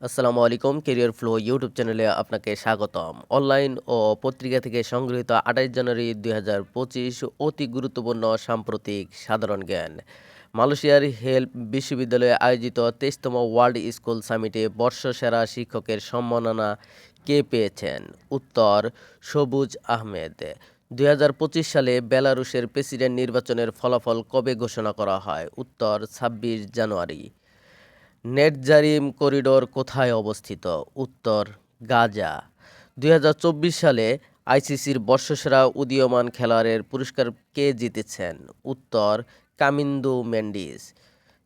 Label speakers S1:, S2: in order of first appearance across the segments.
S1: আসসালামু আলাইকুম। Career flow YouTube চ্যানেলে আপনাকে স্বাগতম। অনলাইন ও পত্রিকা থেকে সংগৃহীত ২৮ জানুয়ারি ২০২৫ অতি গুরুত্বপূর্ণ সাম্প্রতিক সাধারণ জ্ঞান। মালয়েশিয়ার হেল্প বিশ্ববিদ্যালয়ে আয়োজিত ২৩তম ওয়ার্ল্ড স্কুল সামিটে বর্ষসেরা শিক্ষকের সম্মাননা কে পেয়েছেন? উত্তর সবুজ আহমেদ। ২০২৫ সালে বেলারুশের প্রেসিডেন্ট নির্বাচনের ফলাফল কবে ঘোষণা করা হয়? উত্তর ২৬ জানুয়ারি। নেটজারিম করিডোর কোথায় অবস্থিত? উত্তর গাজা। ২০২৪ সালে আইসিসির বর্ষসেরা উদীয়মান খেলোয়াড়ের পুরস্কার কে জিতেছেন? উত্তর কামিন্দু মেন্ডিস।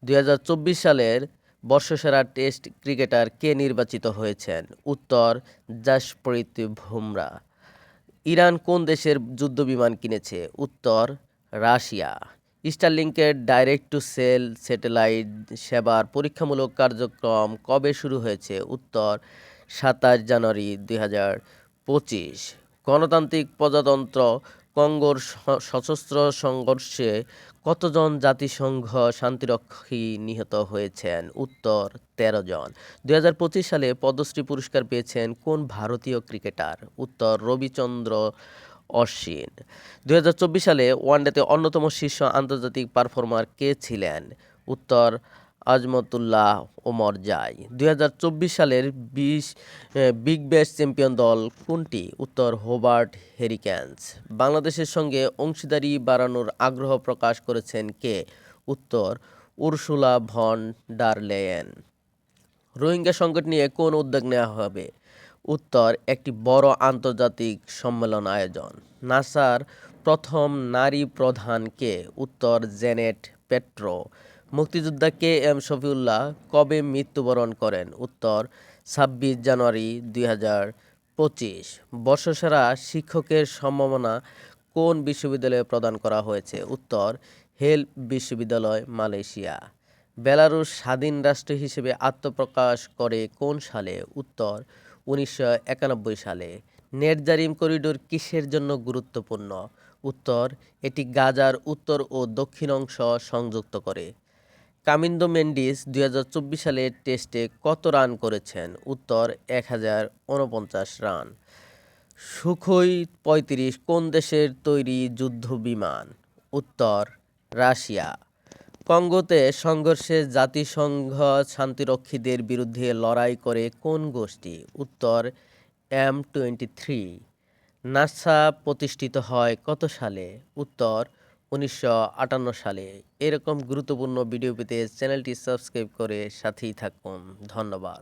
S1: ২০২৪ সালের বর্ষসেরা টেস্ট ক্রিকেটার কে নির্বাচিত হয়েছেন? উত্তর জাসপ্রীত বুমরা। ইরান কোন দেশের যুদ্ধবিমান কিনেছে? উত্তর রাশিয়া। স্টারলিংকের ডাইরেক্ট টু সেল স্যাটেলাইট সেবার পরীক্ষামূলক কার্যক্রম কবে শুরু হয়েছে? উত্তর ২৭ জানুয়ারি ২০২৫। গণতান্ত্রিক প্রজাতন্ত্র কঙ্গোর সশস্ত্র সংঘর্ষে কতজন জাতিসংঘ শান্তিরক্ষী নিহত হয়েছেন? উত্তর ১৩ জন। ২০২৫ সালে পদ্মশ্রী পুরস্কার পেয়েছেন কোন ভারতীয় ক্রিকেটার? উত্তর রবিচন্দ্র অশ্বিন। ২০২৪ সালে ওয়ানডেতে অন্যতম শীর্ষ আন্তর্জাতিক পারফর্মার কে ছিলেন? উত্তর আজমতুল্লাহ ওমর জাই। ২০২৪ সালের বিগ ব্যাশ চ্যাম্পিয়ন দল কোনটি? উত্তর হোবার্ট হেরিকেন্স। বাংলাদেশের সঙ্গে অংশীদারি বাড়ানোর আগ্রহ প্রকাশ করেছেন কে? উত্তর Ursula von der Leyen. Rohingya সংকট নিয়ে কোন উদ্যোগ নেওয়া হবে? উত্তর একটি বড় আন্তর্জাতিক সম্মেলন আয়োজন। নাসার প্রথম নারী প্রধান কে? উত্তর জেনেট পেট্রো। মুক্তিযোদ্ধা কে এম শফিউল্লাহ কবে মৃত্যুবরণ করেন? উত্তর ২৬ জানুয়ারি ২০২৫। বর্ষসেরা শিক্ষকের সম্মাননা কোন বিশ্ববিদ্যালয়ে প্রদান করা হয়েছে? উত্তর হেল্প বিশ্ববিদ্যালয়, মালয়েশিয়া। বেলারুশ স্বাধীন রাষ্ট্র হিসেবে আত্মপ্রকাশ করে কোন সালে? উত্তর ১৯৯১ সালে। নেটজারিম করিডোর কিসের জন্য গুরুত্বপূর্ণ? উত্তর এটি গাজার উত্তর ও দক্ষিণ অংশ সংযুক্ত করে। কামিন্দো মেন্ডিস ২০২৪ সালের টেস্টে কত রান করেছেন? উত্তর ১০৪৯ রান। সুখোই ৩৫ কোন দেশের তৈরি যুদ্ধবিমান? উত্তর রাশিয়া। কঙ্গোতে সংঘর্ষে জাতিসংঘ শান্তিরক্ষীদের বিরুদ্ধে লড়াই করে কোন গোষ্ঠী? উত্তর M23। নাসা প্রতিষ্ঠিত হয় কত সালে? উত্তর ১৯৫৮ সালে। এরকম গুরুত্বপূর্ণ ভিডিও পেতে চ্যানেলটি সাবস্ক্রাইব করে সাথেই থাকুন। ধন্যবাদ।